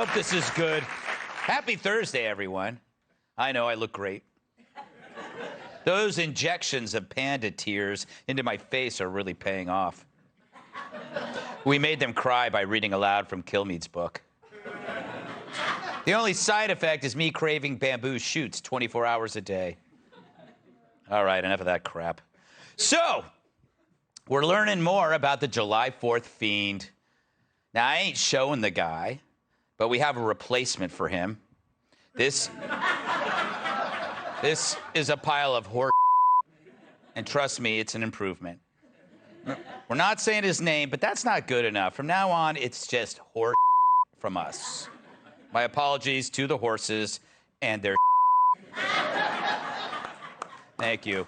hope this is good. Happy Thursday, everyone. I know I look great. Those injections of panda tears into my face are really paying off. We made them cry by reading aloud from Kilmeade's book. The only side effect is me craving bamboo shoots 24 hours a day. All right, enough of that crap. So, we're learning more about the July 4th fiend. Now, I ain't showing the guy, but we have a replacement for him. This is a pile of horse, and trust me, it's an improvement. We're not saying his name, but that's not good enough. From now on, it's just horse from us. My apologies to the horses and their Thank you.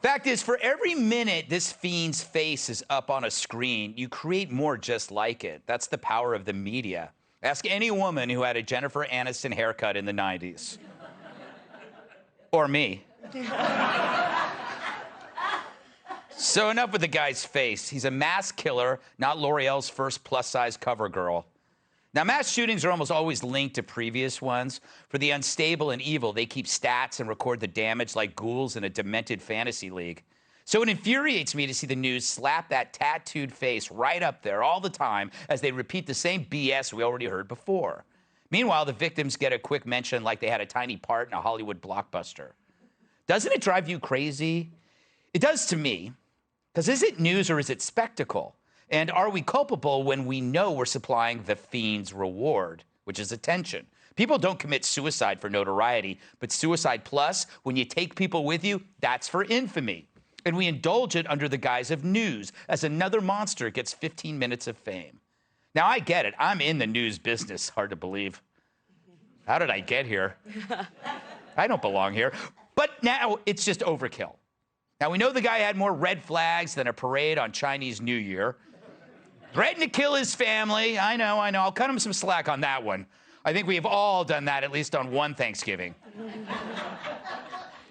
Fact is, for every minute this fiend's face is up on a screen, you create more just like it. That's the power of the media. Ask any woman who had a Jennifer Aniston haircut in the 90s. Or me. So enough with the guy's face. He's a mass killer, not L'Oreal's first plus-size cover girl. Now, mass shootings are almost always linked to previous ones. For the unstable and evil, they keep stats and record the damage like ghouls in a demented fantasy league. So it infuriates me to see the news slap that tattooed face right up there all the time as they repeat the same BS we already heard before. Meanwhile, the victims get a quick mention like they had a tiny part in a Hollywood blockbuster. Doesn't it drive you crazy? It does to me. Because is it news or is it spectacle? And are we culpable when we know we're supplying the fiend's reward, which is attention? People don't commit suicide for notoriety, but suicide plus, when you take people with you, that's for infamy. And we indulge it under the guise of news, as another monster gets 15 minutes of fame. Now, I get it. I'm in the news business. Hard to believe. How did I get here? I don't belong here. But now it's just overkill. Now, we know the guy had more red flags than a parade on Chinese New Year. Threatened to kill his family. I know. I'll cut him some slack on that one. I think we have all done that at least on one Thanksgiving.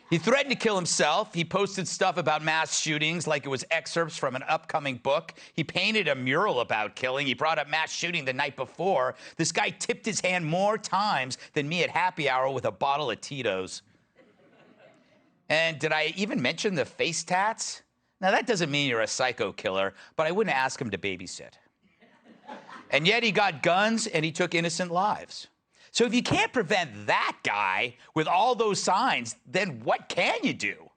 He threatened to kill himself. He posted stuff about mass shootings like it was excerpts from an upcoming book. He painted a mural about killing. He brought up mass shooting the night before. This guy tipped his hand more times than me at happy hour with a bottle of Tito's. And did I even mention the face tats? Now, that doesn't mean you're a psycho killer, but I wouldn't ask him to babysit. And yet he got guns and he took innocent lives. So if you can't prevent that guy with all those signs, then what can you do?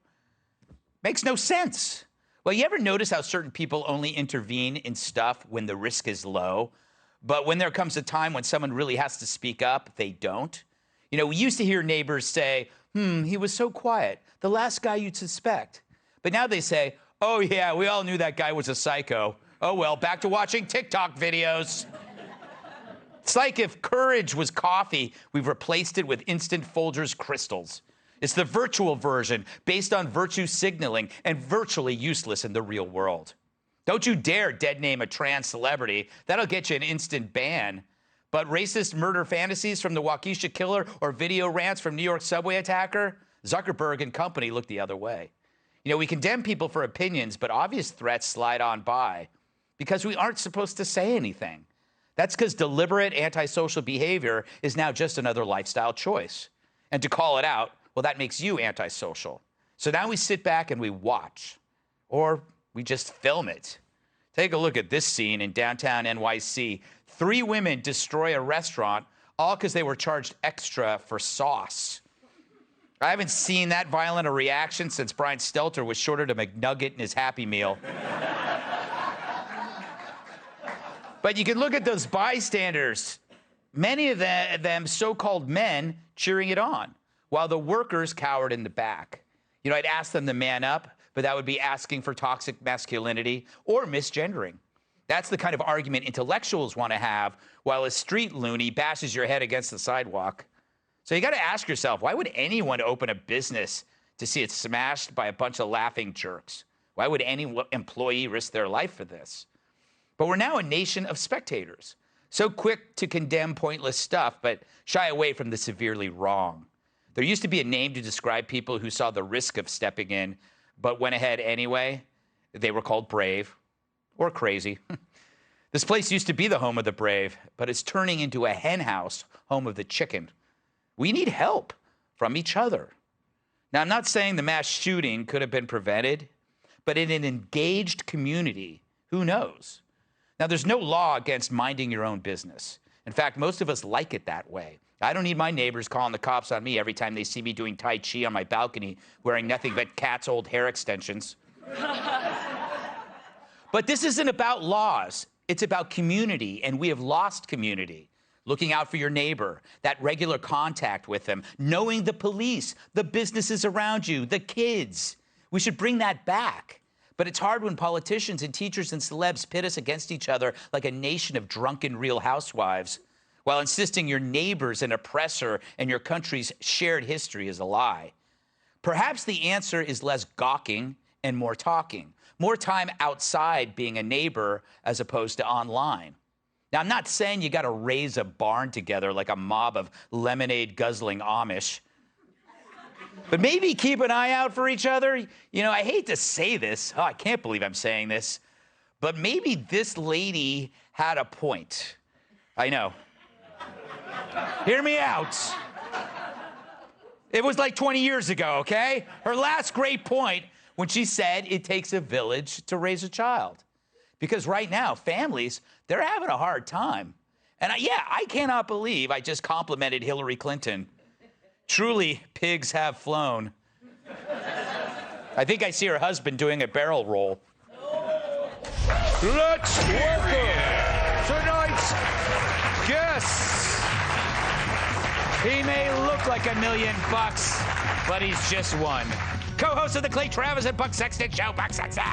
Makes no sense. Well, you ever notice how certain people only intervene in stuff when the risk is low, but when there comes a time when someone really has to speak up, they don't? You know, we used to hear neighbors say, he was so quiet, the last guy you'd suspect. But now they say, oh, yeah, we all knew that guy was a psycho. Oh, well, back to watching TikTok videos. It's like if courage was coffee, we've replaced it with instant Folgers crystals. It's the virtual version based on virtue signaling and virtually useless in the real world. Don't you dare dead name a trans celebrity. That'll get you an instant ban. But racist murder fantasies from the Waukesha killer or video rants from New York subway attacker, Zuckerberg and company look the other way. You know, we condemn people for opinions, but obvious threats slide on by because we aren't supposed to say anything. That's because deliberate antisocial behavior is now just another lifestyle choice. And to call it out, well, that makes you antisocial. So now we sit back and we watch, or we just film it. Take a look at this scene in downtown NYC. 3 women destroy a restaurant, all because they were charged extra for sauce. I haven't seen that violent a reaction since Brian Stelter was shorted a McNugget in his Happy Meal. But you can look at those bystanders. Many of them so-called men cheering it on, while the workers cowered in the back. You know, I'd ask them to man up, but that would be asking for toxic masculinity or misgendering. That's the kind of argument intellectuals want to have, while a street loony bashes your head against the sidewalk. So you got to ask yourself, why would anyone open a business to see it smashed by a bunch of laughing jerks? Why would any employee risk their life for this? But we're now a nation of spectators, so quick to condemn pointless stuff, but shy away from the severely wrong. There used to be a name to describe people who saw the risk of stepping in, but went ahead anyway. They were called brave or crazy. This place used to be the home of the brave, but it's turning into a hen house, home of the chicken. We need help from each other. Now, I'm not saying the mass shooting could have been prevented, but in an engaged community, who knows? Now, there's no law against minding your own business. In fact, most of us like it that way. I don't need my neighbors calling the cops on me every time they see me doing Tai Chi on my balcony wearing nothing but cat's old hair extensions. But this isn't about laws. It's about community, and we have lost community. Looking out for your neighbor, that regular contact with them, knowing the police, the businesses around you, the kids. We should bring that back. But it's hard when politicians and teachers and celebs pit us against each other like a nation of drunken real housewives, while insisting your neighbor's an oppressor and your country's shared history is a lie. Perhaps the answer is less gawking and more talking, more time outside being a neighbor as opposed to online. Now, I'm not saying you got to raise a barn together like a mob of lemonade-guzzling Amish. But maybe keep an eye out for each other. You know, I hate to say this. Oh, I can't believe I'm saying this. But maybe this lady had a point. I know. Hear me out. It was like 20 years ago, okay? Her last great point when she said it takes a village to raise a child. Because right now, families, they're having a hard time. And I cannot believe I just complimented Hillary Clinton. Truly, pigs have flown. I think I see her husband doing a barrel roll. Let's welcome tonight's guest. He may look like $1 million, but he's just one. Co-host of the Clay Travis and Buck Sexton Show, Buck Sexton.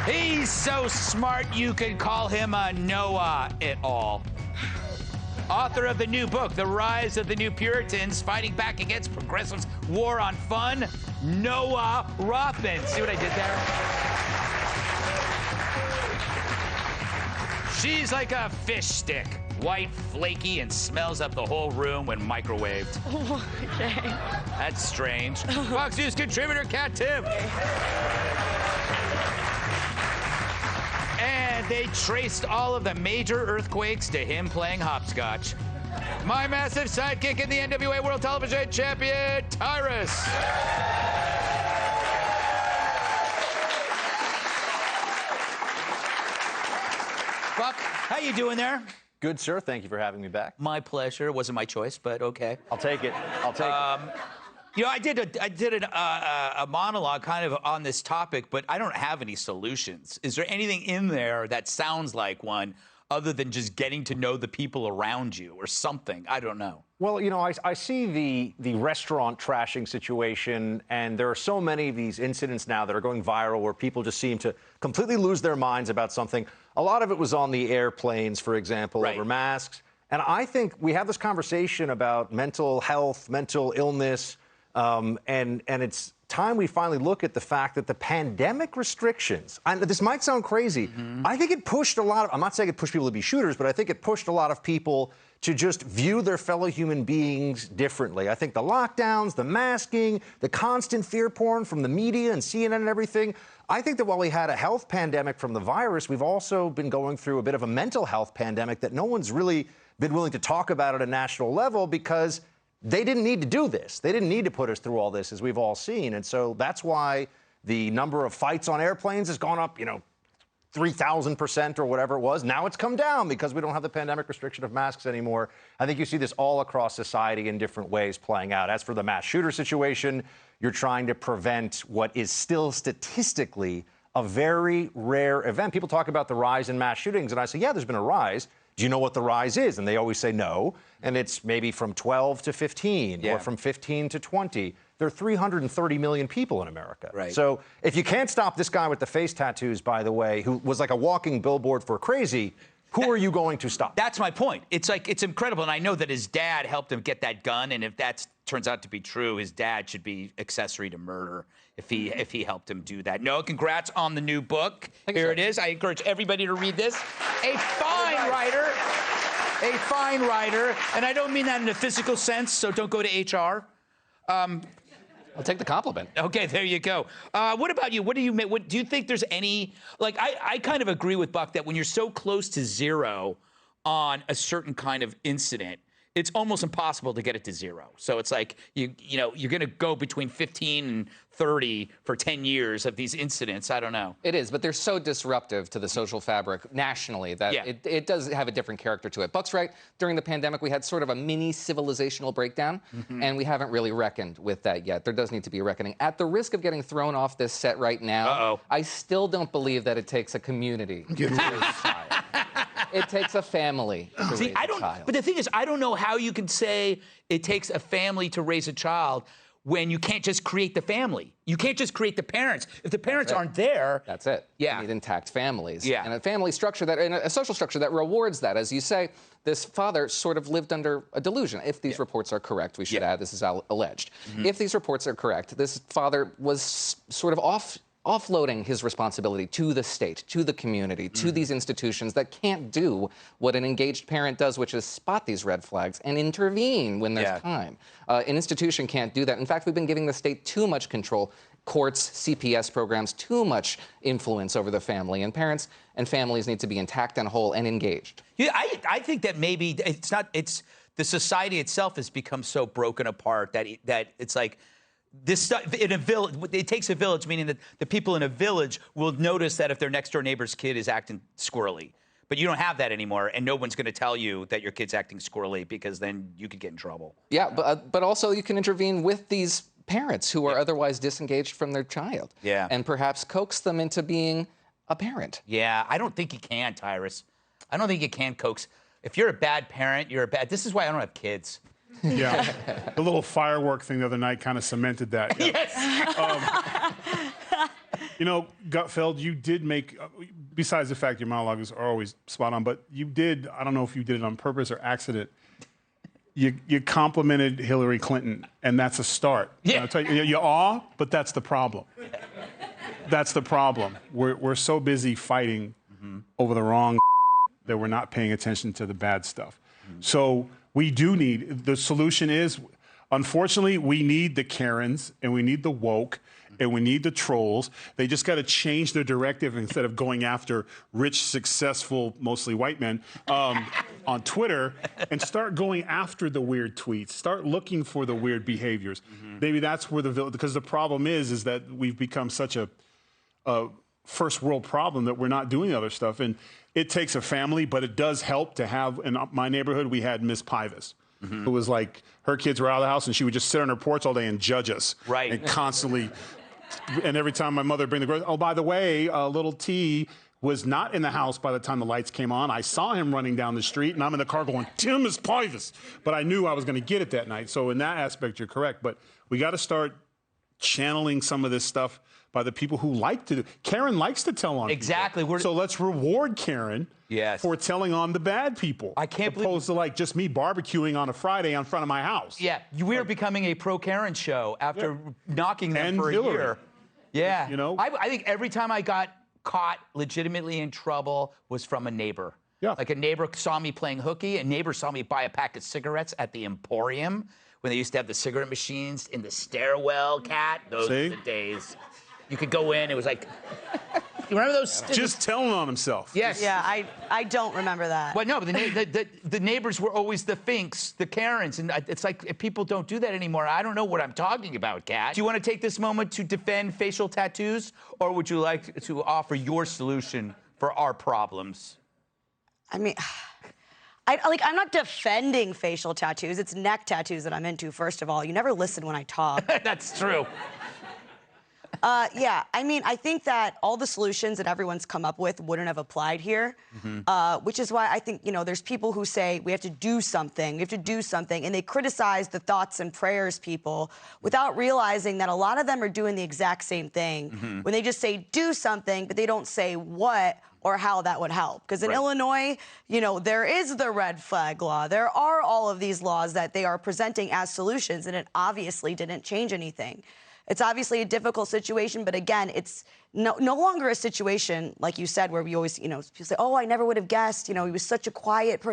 He's so smart you could call him a know-it-all. Author of the new book, The Rise of the New Puritans, Fighting Back Against Progressives' War on Fun, Noah Rothman. See what I did there? She's like a fish stick, white, flaky, and smells up the whole room when microwaved. Oh, okay. That's strange. Fox News contributor Kat Tim. And they traced all of the major earthquakes to him playing hopscotch. My massive sidekick in the NWA World Television Champion, Tyrus. Buck, how you doing there? Good, sir. Thank you for having me back. My pleasure. It wasn't my choice, but okay. I'll take it. I'll take it. You know, I did a monologue kind of on this topic, but I don't have any solutions. Is there anything in there that sounds like one other than just getting to know the people around you or something? I don't know. Well, you know, I see the restaurant trashing situation, and there are so many of these incidents now that are going viral where people just seem to completely lose their minds about something. A lot of it was on the airplanes, for example, right, over masks. And I think we have this conversation about mental health, mental illness, and it's time we finally look at the fact that the pandemic restrictions, and this might sound crazy, I think it pushed a lot of, I'm not saying it pushed people to be shooters, but I think it pushed a lot of people to just view their fellow human beings differently. I think the lockdowns, the masking, the constant fear porn from the media and CNN and everything, I think that while we had a health pandemic from the virus, we've also been going through a bit of a mental health pandemic that no one's really been willing to talk about at a national level because they didn't need to do this. They didn't need to put us through all this, as we've all seen. And so that's why the number of fights on airplanes has gone up, 3,000% or whatever it was. Now it's come down because we don't have the pandemic restriction of masks anymore. I think you see this all across society in different ways playing out. As for the mass shooter situation, you're trying to prevent what is still statistically a very rare event. People talk about the rise in mass shootings, and I say, yeah, there's been a rise. Do you know what the rise is? And they always say no. And it's maybe from 12 to 15 or from 15 to 20. There are 330 million people in America. Right. So if you can't stop this guy with the face tattoos, by the way, who was like a walking billboard for crazy, who are you going to stop? That's my point. It's incredible. And I know that his dad helped him get that gun. And if that turns out to be true, his dad should be accessory to murder if he helped him do that. No, congrats on the new book. Here it is. I encourage everybody to read this. A fine writer, and I don't mean that in a physical sense, so don't go to HR. I'll take the compliment. Okay, there you go. What about you? What do you think there's any, like, I kind of agree with Buck that when you're so close to zero on a certain kind of incident, it's almost impossible to get it to zero. So it's like, you're going to go between 15 and 30 for 10 years of these incidents. I don't know. It is, but they're so disruptive to the social fabric nationally that it does have a different character to it. Buck's right. During the pandemic, we had sort of a mini civilizational breakdown, and we haven't really reckoned with that yet. There does need to be a reckoning. At the risk of getting thrown off this set right now, I still don't believe that it takes a community to raise a child. It takes a family to raise a child. But the thing is, I don't know how you can say it takes a family to raise a child when you can't just create the family. You can't just create the parents. If the parents aren't there... That's it. Yeah. You need intact families. Yeah. And a family structure and a social structure that rewards that. As you say, this father sort of lived under a delusion. If these reports are correct, we should add, this is alleged. If these reports are correct, this father was sort of offloading his responsibility to the state, to the community, to these institutions that can't do what an engaged parent does, which is spot these red flags and intervene when there's time. An institution can't do that. In fact, we've been giving the state too much control, courts, CPS programs, too much influence over the family, and parents and families need to be intact and whole and engaged. Yeah, I think that maybe it's the society itself has become so broken apart that it's like, this stuff in a village, it takes a village, meaning that the people in a village will notice that if their next door neighbor's kid is acting squirrely. But you don't have that anymore, and no one's going to tell you that your kid's acting squirrely because then you could get in trouble. Yeah, but also you can intervene with these parents who are otherwise disengaged from their child. Yeah. And perhaps coax them into being a parent. Yeah, I don't think you can, Tyrus. I don't think you can coax. If you're a bad parent, you're a bad... This is why I don't have kids. Yeah, the little firework thing the other night kind of cemented that. Yes. Gutfeld, you did make, besides the fact your monologues are always spot on, but you did, I don't know if you did it on purpose or accident, you complimented Hillary Clinton, and that's a start. Yeah. I'll tell you, you are, but that's the problem. That's the problem. We're so busy fighting over the wrong that we're not paying attention to the bad stuff. So we do need, the solution is, unfortunately, we need the Karens and we need the woke and we need the trolls. They just got to change their directive instead of going after rich, successful, mostly white men on Twitter and start going after the weird tweets. Start looking for the weird behaviors. Maybe that's where because the problem is that we've become such a first world problem that we're not doing other stuff. And it takes a family, but it does help to have, in my neighborhood, we had Miss Pivus, who was like, her kids were out of the house and she would just sit on her porch all day and judge us. Right. And constantly, and every time my mother would bring the groceries, oh, by the way, little T was not in the house by the time the lights came on. I saw him running down the street and I'm in the car going, Tim is Pivus. But I knew I was going to get it that night. So in that aspect, you're correct. But we got to start channeling some of this stuff by the people who like to do. Karen likes to tell on Exactly. people. So let's reward Karen for telling on the bad people. I can't believe... Opposed to like just me barbecuing on a Friday in front of my house. Yeah, we're becoming a pro-Karen show after knocking them And for Hillary. a year. Yeah. You know? I think every time I got caught legitimately in trouble was from a neighbor. Yeah. Like a neighbor saw me playing hooky, a neighbor saw me buy a pack of cigarettes at the Emporium when they used to have the cigarette machines in the stairwell, Cat. Those were the days. You could go in, it was like, you remember those? Just telling on himself. Yes. Yeah, I don't remember that. Well, no, but the neighbors were always the Finks, the Karens, and it's like people don't do that anymore. I don't know what I'm talking about, Kat. Do you want to take this moment to defend facial tattoos, or would you like to offer your solution for our problems? I mean, I'm not defending facial tattoos. It's neck tattoos that I'm into, first of all. You never listen when I talk. That's true. Yeah, I mean, I think that all the solutions that everyone's come up with wouldn't have applied here, which is why I think, there's people who say we have to do something, and they criticize the thoughts and prayers people without realizing that a lot of them are doing the exact same thing when they just say do something, but they don't say what or how that would help. Because in Illinois, there is the red flag law. There are all of these laws that they are presenting as solutions, and it obviously didn't change anything. It's obviously a difficult situation, but again, it's no longer a situation, like you said, where we always, people say, oh, I never would have guessed, he was such a quiet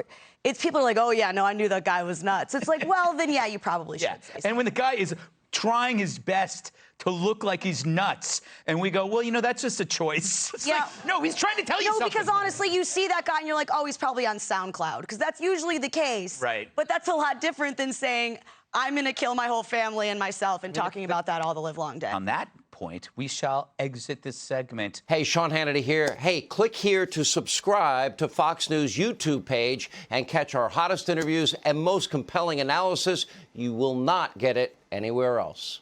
It's people are like, oh, yeah, no, I knew that guy was nuts. It's like, well, then, yeah, you probably should say something. And when the guy is trying his best to look like he's nuts. And we go, well, you know, that's just a choice. It's Yeah. like, no, he's trying to tell you No, something. because honestly, you see that guy and you're like, oh, he's probably on SoundCloud, because that's usually the case. Right. But that's a lot different than saying, I'm going to kill my whole family and myself and talking about that all the livelong day. On that point, we shall exit this segment. Hey, Sean Hannity here. Hey, click here to subscribe to Fox News YouTube page and catch our hottest interviews and most compelling analysis. You will not get it anywhere else.